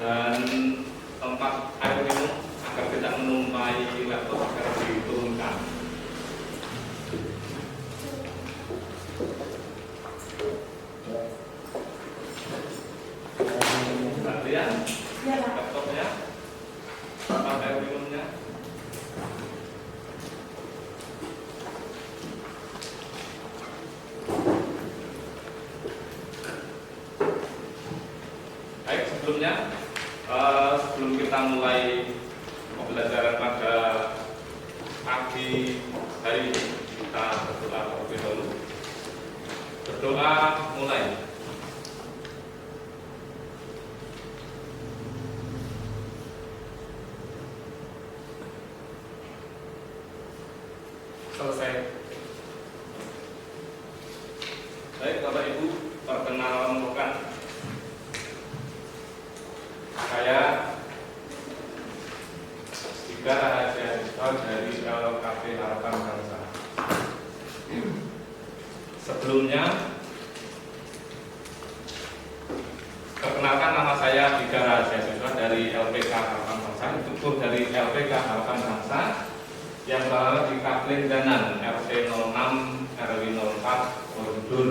dan tempat air minum agar tidak menumpai laptop agar diturunkan. Perhatian laptopnya, tempat air minumnya. Baik, sebelum kita mulai pembelajaran pada pagi hari ini, kita berdoa terlebih dahulu. Berdoa mulai. Selesai. Baik, Bapak Ibu, perkenalan bukan. Saya Tiga Rahasia Siswa dari LKP Harapan Bangsa. Sebelumnya, perkenalkan, nama saya Tiga Rahasia Siswa dari LPK Harapan Bangsa, instruktur dari LPK Harapan Bangsa yang berada di Kapling Danan, RT 06 RW 04 Borobudur,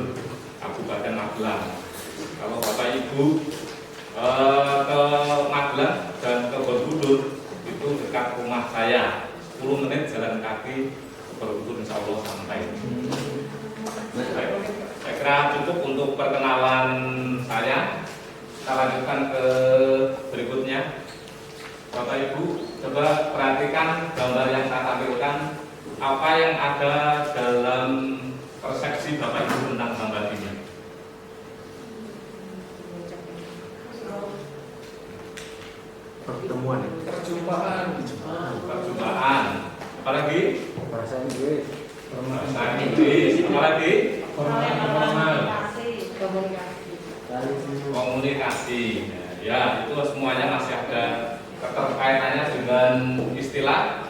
Kabupaten Magelang. Kalau Bapak Ibu ke Magelang dan ke Borobudur itu dekat rumah saya, 10 menit jalan kaki ke Borobudur, insya Allah sampai. Baik, saya kira cukup untuk perkenalan saya. Kita lanjutkan ke berikutnya. Bapak Ibu, coba perhatikan gambar yang saya tampilkan. Apa yang ada dalam persepsi Bapak Ibu tentang gambar ini? Perjumpaan. Apalagi? Bahasa Inggris. Apalagi? Komunikasi. Komunikasi. Ya, itu semuanya masih ada keterkaitannya dengan istilah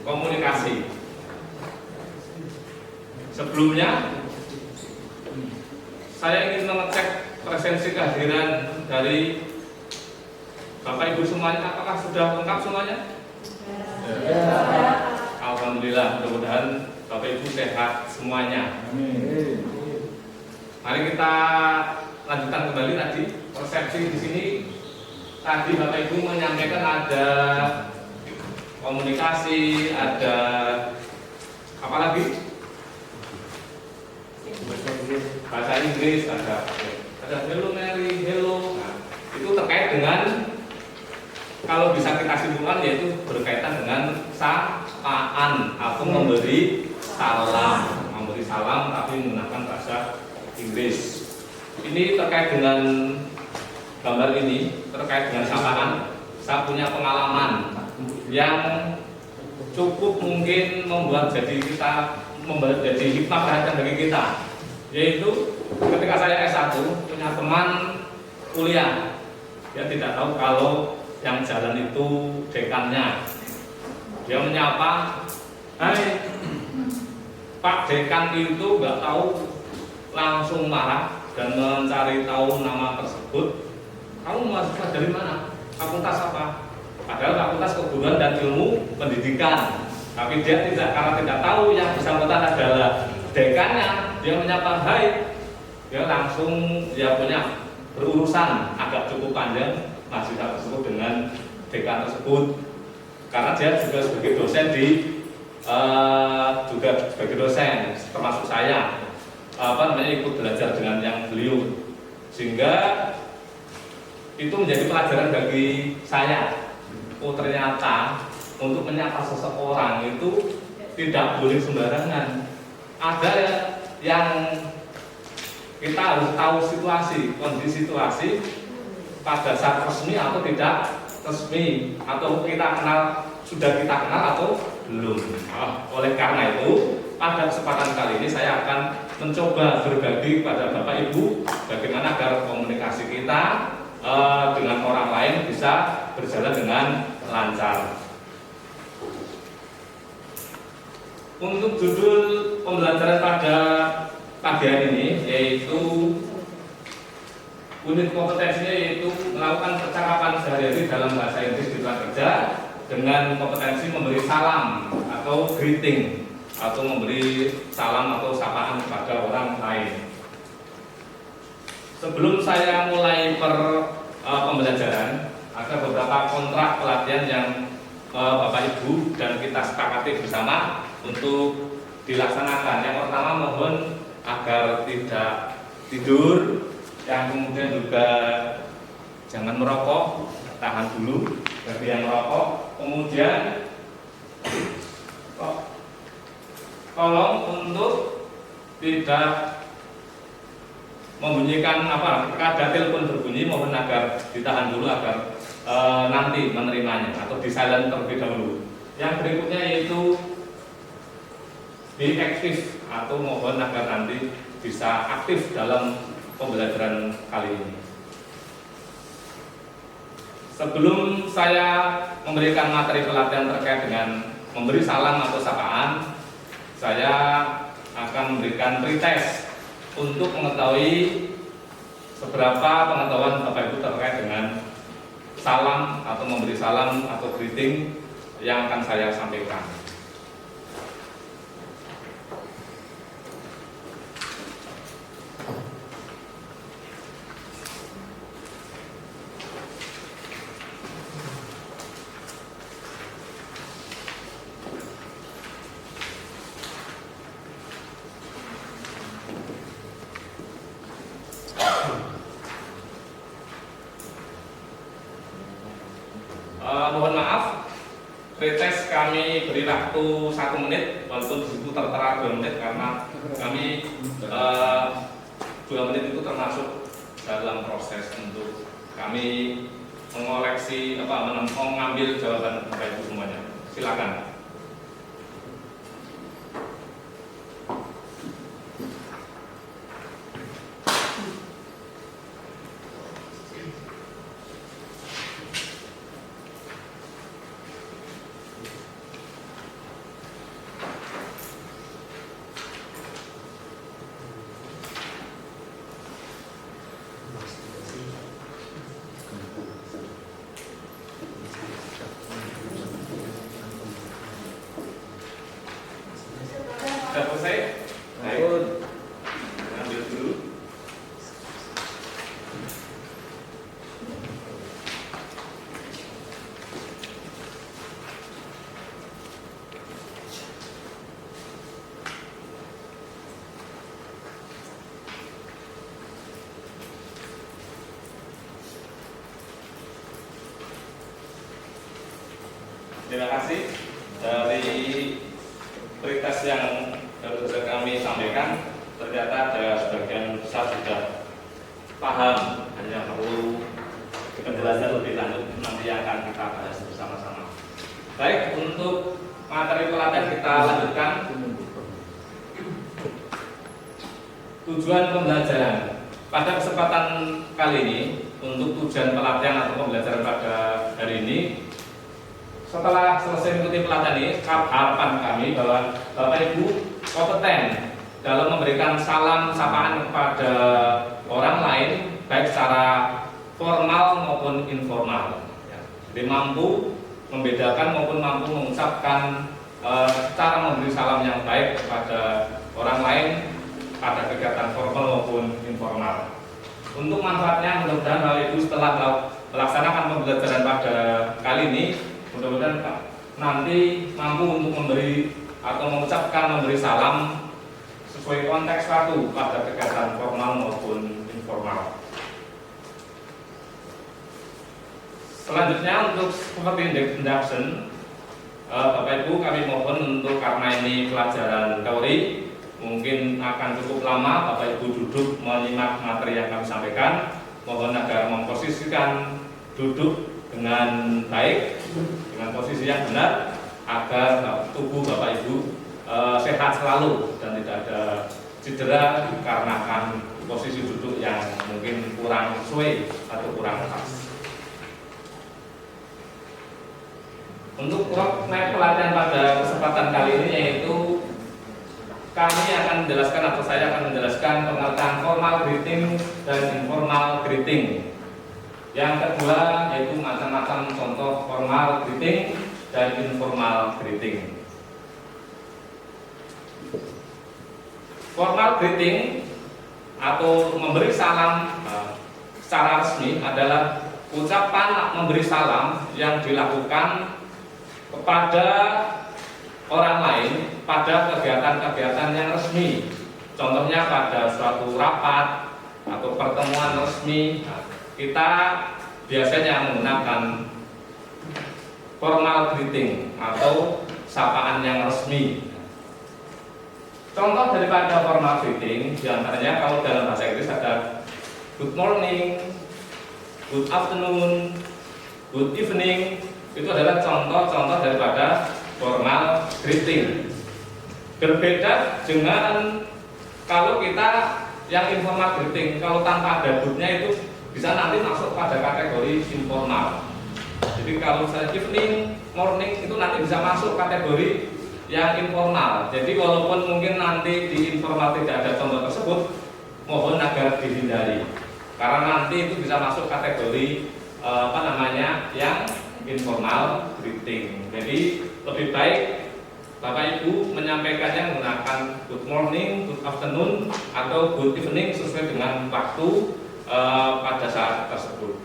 komunikasi. Sebelumnya, saya ingin mengecek presensi kehadiran dari Bapak Ibu semuanya. Apakah sudah lengkap semuanya? Ya. Alhamdulillah, mudah-mudahan Bapak Ibu sehat semuanya. Amin. Mari kita lanjutkan kembali tadi persepsi di sini. Tadi Bapak Ibu menyampaikan ada komunikasi, ada apa lagi? Bahasa Inggris, ada hello Mary, hello. Nah, itu terkait dengan, kalau bisa kita simpulkan, yaitu berkaitan dengan sapaan atau memberi salam tapi menggunakan bahasa Inggris. Ini terkait dengan gambar ini, terkait dengan sapaan. Saya punya pengalaman yang cukup mungkin membuat jadi hikmah perhatian bagi kita, yaitu ketika saya S1 punya teman kuliah, dia tidak tahu kalau yang jalan itu dekannya. Dia menyapa, "Hai Pak Dekan," itu nggak tahu, langsung marah dan mencari tahu nama tersebut. "Kamu mahasiswa dari mana? Fakultas apa?" Padahal fakultas keguruan dan ilmu pendidikan. Tapi dia karena tidak tahu yang bersangkutan adalah dekannya, dia menyapa, "Hai." Dia langsung punya berurusan agak cukup panjang mahasiswa tersebut dengan dekan tersebut, karena dia juga sebagai dosen termasuk saya ikut belajar dengan yang beliau, sehingga itu menjadi pelajaran bagi saya. Oh, ternyata untuk menyapa seseorang itu tidak boleh sembarangan. Ada yang kita harus tahu kondisi situasi pada saat resmi atau tidak resmi, atau sudah kita kenal atau belum. Oleh karena itu, pada kesempatan kali ini saya akan mencoba berbagi kepada Bapak Ibu bagaimana agar komunikasi kita dengan orang lain bisa berjalan dengan lancar. Untuk judul pembelajaran pada pagi hari ini, yaitu unit kompetensinya yaitu melakukan percakapan sehari-hari dalam bahasa Inggris di tempat kerja dengan kompetensi memberi salam atau greeting atau memberi salam atau sapaan kepada orang lain. Sebelum saya mulai pembelajaran, ada beberapa kontrak pelatihan yang Bapak Ibu dan kita sepakati bersama untuk dilaksanakan. Yang pertama, mohon agar tidak tidur, yang kemudian juga jangan merokok, tahan dulu bagi yang merokok. Kemudian tolong untuk tidak membunyikan ada telepon berbunyi, mohon agar ditahan dulu agar nanti menerimanya atau di silent terlebih dahulu. Yang berikutnya yaitu be aktif atau mohon agar nanti bisa aktif dalam pembelajaran kali ini. Sebelum saya memberikan materi pelatihan terkait dengan memberi salam atau sapaan, saya akan memberikan pretest untuk mengetahui seberapa pengetahuan Bapak Ibu terkait dengan salam atau memberi salam atau greeting yang akan saya sampaikan. Mohon maaf, pretest kami beri waktu 1 menit, walaupun disitu tertera 2 menit karena kami 2 menit itu termasuk dalam proses untuk kami mengoleksi mengambil jawaban Bapak Ibu semuanya. Silakan. Sudah selesai? Baik. Ambil dulu. Terima kasih dari pretest yang baru saja kami sampaikan. Ternyata ada sebagian besar sudah paham, hanya perlu penjelasan lebih lanjut nanti yang akan kita bahas bersama-sama. Baik, untuk materi pelatihan kita lanjutkan. Tujuan pembelajaran pada kesempatan kali ini, untuk tujuan pelatihan atau pembelajaran pada hari ini, setelah selesai mengikuti pelatihan ini, harapan kami bahwa Bapak Ibu kompeten dalam memberikan salam sapaan kepada orang lain, baik secara formal maupun informal. Jadi mampu membedakan maupun mampu mengucapkan cara memberi salam yang baik kepada orang lain pada kegiatan formal maupun informal. Untuk manfaatnya, mudah-mudahan Bapak Ibu setelah melaksanakan pembelajaran pada kali ini, mudah-mudahan nanti mampu untuk memberi atau memberi salam sesuai konteks waktu pada kegiatan formal maupun informal. Selanjutnya, untuk seperti introduction, Bapak Ibu kami mohon untuk, karena ini pelajaran teori, mungkin akan cukup lama Bapak Ibu duduk menyimak materi yang kami sampaikan. Mohon agar memposisikan duduk dengan baik, dengan posisi yang benar, agar tubuh Bapak Ibu sehat selalu dan tidak ada cedera dikarenakan posisi duduk yang mungkin kurang sesuai atau kurang pas. Untuk roadmap pelatihan pada kesempatan kali ini, yaitu kami akan menjelaskan atau saya akan menjelaskan pengertian formal greeting dan informal greeting. Yang kedua yaitu macam-macam contoh formal greeting dan informal greeting. Formal greeting atau memberi salam secara resmi adalah ucapan memberi salam yang dilakukan kepada orang lain pada kegiatan-kegiatan yang resmi. Contohnya pada suatu rapat atau pertemuan resmi, kita biasanya menggunakan formal greeting atau sapaan yang resmi. Contoh daripada formal greeting diantaranya kalau dalam bahasa Inggris ada good morning, good afternoon, good evening. Itu adalah contoh-contoh daripada formal greeting. Berbeda dengan kalau kita yang informal greeting, kalau tanpa ada goodnya itu bisa nanti masuk pada kategori informal. Jadi kalau saya evening, morning itu nanti bisa masuk kategori yang informal. Jadi walaupun mungkin nanti di informal tidak ada contoh tersebut, mohon agar dihindari. Karena nanti itu bisa masuk kategori yang informal greeting. Jadi lebih baik Bapak Ibu menyampaikannya menggunakan good morning, good afternoon, atau good evening sesuai dengan waktu pada saat tersebut.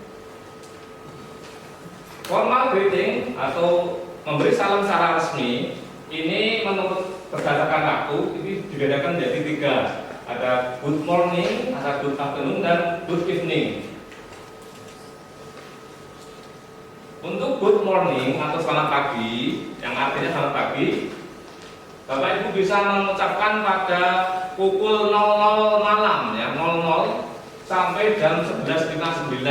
Formal greeting atau memberi salam secara resmi ini menurut berdasarkan waktu ini dibedakan menjadi 3. Ada good morning, ada good afternoon, dan good evening. Untuk good morning atau selamat pagi, yang artinya selamat pagi, Bapak Ibu bisa mengucapkan pada pukul 00 malam ya, 00 sampai jam 11.59.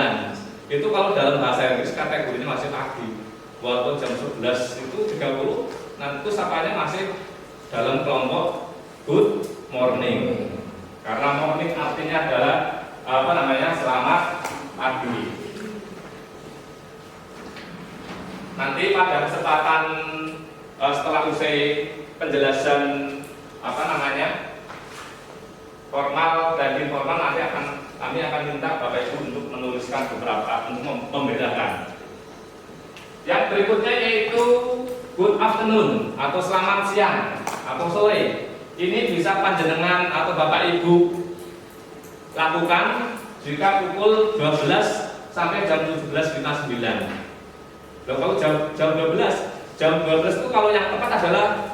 Itu kalau dalam bahasa Inggris kategorinya masih pagi. Walaupun jam 11 itu 30, nah itu sapanya masih dalam kelompok good morning. Karena morning artinya adalah selamat pagi. Nanti pada kesempatan setelah usai penjelasan formal dan informal, nanti kami akan minta Bapak Ibu untuk menuliskan beberapa untuk membedakan. Yang berikutnya yaitu good afternoon atau selamat siang atau sore. Ini bisa panjenengan atau Bapak Ibu lakukan jika pukul 12 sampai jam 17.59. Kalau jam 12 itu kalau yang tepat adalah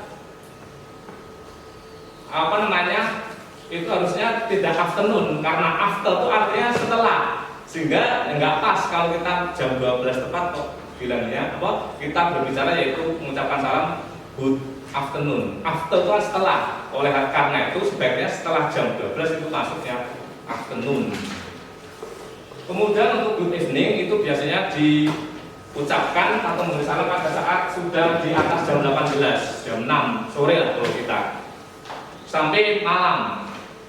itu harusnya tidak afternoon, karena after itu artinya setelah, sehingga enggak pas kalau kita jam 12 tepat kok bilangnya kita berbicara yaitu mengucapkan salam good afternoon. After itu setelah, oleh karena itu sebaiknya setelah jam 12 itu masuknya afternoon. Kemudian untuk good evening itu biasanya diucapkan atau memberi salam pada saat sudah di atas jam 18, jam 6 sore lah kalau kita sampai malam.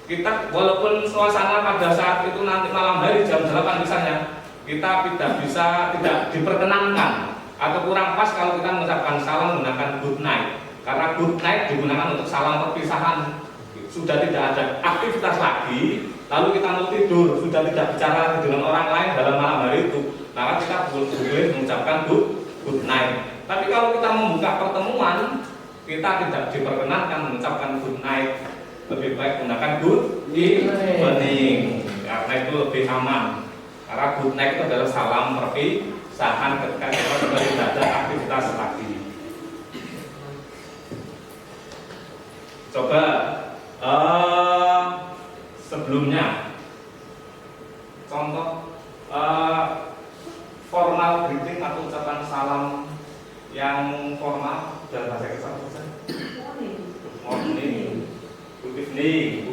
Kita walaupun suasana pada saat itu nanti malam hari jam 8 misalnya, kita tidak diperkenankan atau kurang pas kalau kita mengucapkan salam menggunakan good night. Karena good night digunakan untuk salam perpisahan. Sudah tidak ada aktivitas lagi, lalu kita mau tidur, sudah tidak bicara dengan orang lain dalam malam hari itu, maka kita boleh mengucapkan good night. Tapi kalau kita membuka pertemuan, kita tidak diperkenankan mengucapkan good night. Lebih baik menggunakan good evening, karena itu lebih aman. Karena good night itu adalah salam perpisahan ketika kita sudah tidak ada aktivitas lagi. Coba sebelumnya contoh formal greeting atau ucapan salam yang formal dalam bahasa Inggris apa saja? Morning, good evening,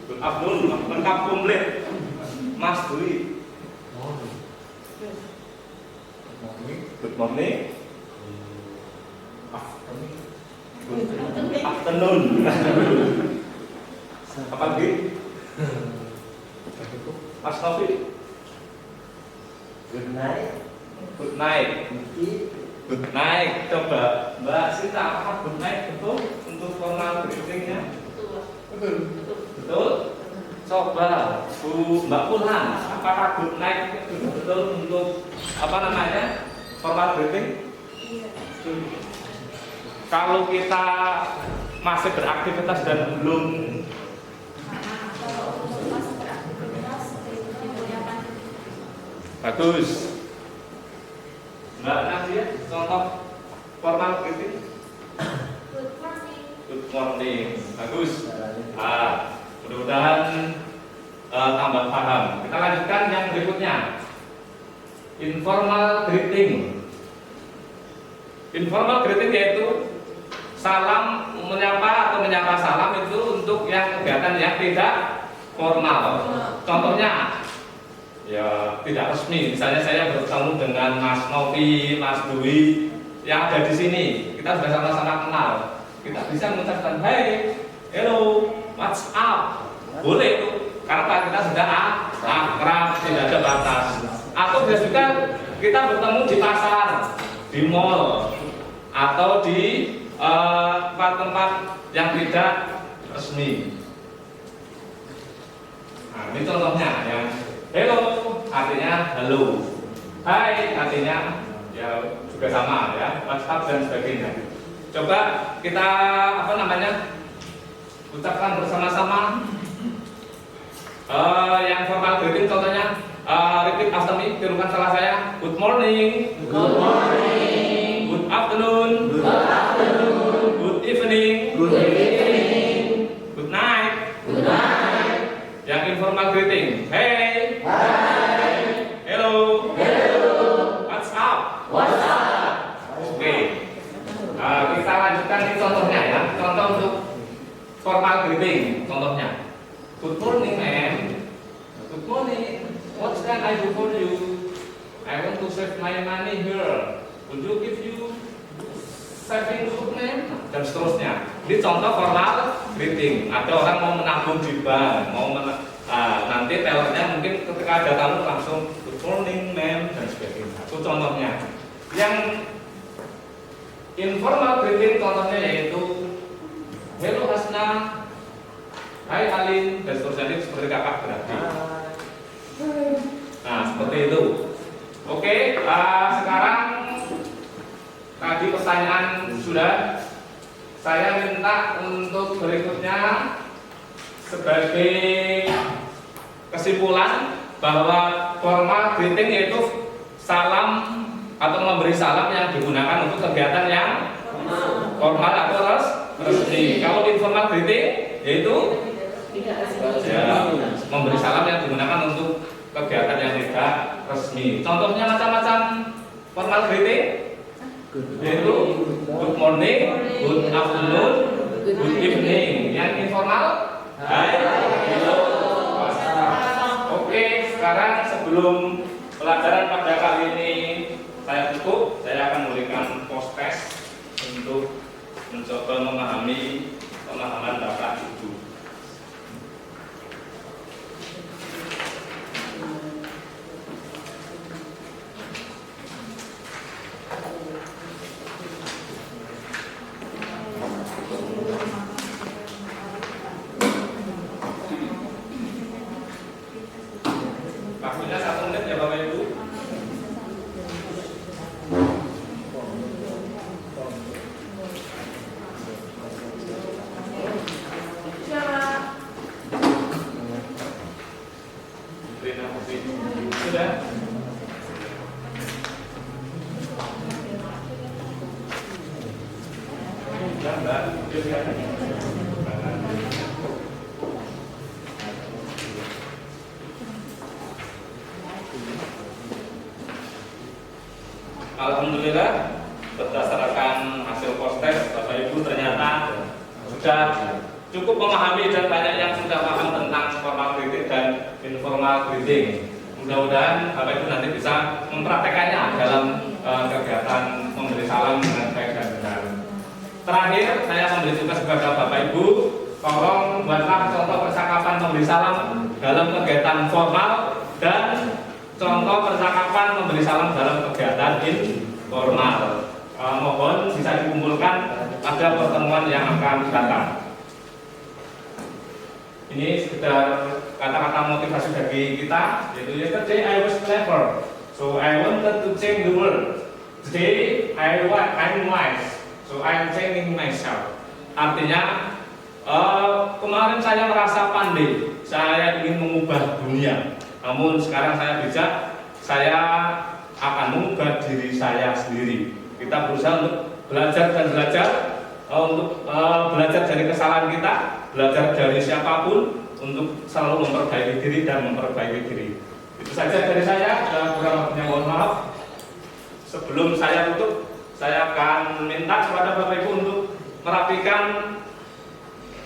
good afternoon, lengkap komplit. Mas Dwi, good morning, good afternoon. Apa lagi? Mas Taufik, Good night. good night. Good night. Coba Mbak Sinta, apa good night betul untuk formal greetingnya? Betul. Betul. Coba Bu Mbak Pulhan, apakah good night itu betul untuk apa namanya formal greeting? Kalau kita masih beraktivitas dan belum bagus. Mbak Nadia, contoh formal greeting? Good morning. Bagus. Mudah-mudahan tambah paham. Kita lanjutkan yang berikutnya. Informal greeting. Informal greeting yaitu salam menyapa atau menyapa salam itu untuk yang kegiatan yang tidak formal. Contohnya ya tidak resmi. Misalnya saya bertemu dengan Mas Novi, Mas Dwi yang ada di sini. Kita sudah sama-sama kenal. Kita bisa mengucapkan hey, hello, what's up? Boleh itu. Karena kita sudah akrab, tidak ada batas. Atau bisa juga kita bertemu di pasar, di mall, atau di tempat-tempat yang tidak resmi. Nah, ini contohnya yang hello artinya halo, hai artinya ya juga sama ya, WhatsApp dan sebagainya. Coba kita apa namanya ucapkan bersama-sama. Yang formal greeting contohnya repeat after me, tirukan salah saya. Good morning. Good morning. Good afternoon. Good afternoon. Good evening. Good evening. Good night. Good night. Yang informal greeting. Hey. Hi. Hello. Hello. What's up? What's up? Oke. Kita lanjutkan ini contohnya ya. Contoh untuk formal greeting. Contohnya. Good morning, ma'am. Good morning. What can I do for you? I want to save my money here. Would you give you saving book, ma'am? Dan seterusnya. Ini contoh formal greeting. Ada orang mau menabung di bank, nanti tellernya mungkin ketika ada tamu langsung good morning, ma'am, dan sebagainya. Itu contohnya. Yang informal greeting contohnya yaitu hello Hasna, hai Alin, dan seterusnya. Ini seperti kakak beradik. Nah, seperti itu. Oke, sekarang tadi pertanyaan sudah. Saya minta untuk berikutnya sebagai kesimpulan bahwa formal greeting yaitu salam atau memberi salam yang digunakan untuk kegiatan yang formal atau resmi. Kalau informal greeting yaitu ya, memberi salam yang digunakan untuk kegiatan yang tidak resmi. Contohnya macam-macam formal greeting yaitu good morning, good afternoon, good evening. Yang informal hai, hello. Oke, sekarang sebelum pelajaran pada kali ini saya tutup, saya akan memberikan post test untuk mencoba memahami pemahaman Bapak Ibu. Waktunya 1 menit ya Bapak Ibu. Sudah? Sudah Mbak? Alhamdulillah, berdasarkan hasil post test Bapak Ibu ternyata sudah cukup memahami dan banyak yang sudah paham tentang formal greeting dan informal greeting. Mudah-mudahan Bapak Ibu nanti bisa mempraktekannya dalam kegiatan memberi salam dengan baik dan benar. Terakhir, saya memberi tugas kepada Bapak Ibu, tolong buatlah contoh percakapan memberi salam dalam kegiatan formal dan contoh percakapan memberi salam dalam kegiatan informal. Mohon bisa dikumpulkan pada pertemuan yang akan datang. Ini sekedar kata-kata motivasi bagi kita, yaitu yesterday I was clever, so I wanted to change the world. Today I'm wise, so I'm changing myself. Artinya kemarin saya merasa pandai, saya ingin mengubah dunia. Namun sekarang saya bijak, saya akan mengubah diri saya sendiri. Kita berusaha untuk belajar dan belajar, untuk belajar dari kesalahan kita, belajar dari siapapun, untuk selalu memperbaiki diri dan memperbaiki diri. Itu saja dari saya, dan kurang lebihnya mohon maaf. Sebelum saya tutup, saya akan minta kepada Bapak Ibu untuk merapikan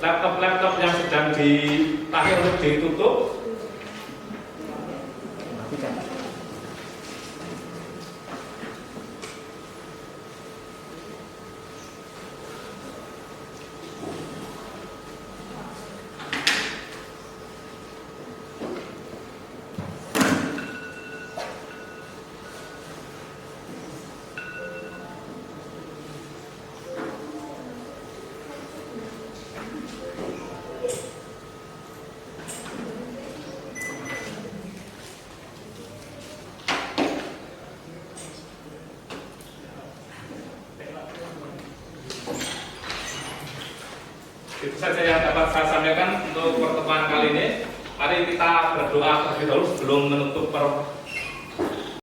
laptop-laptop yang sedang terakhir untuk ditutup. Itu saja yang dapat saya sampaikan untuk pertemuan kali ini. Mari kita berdoa terlebih dahulu sebelum menutup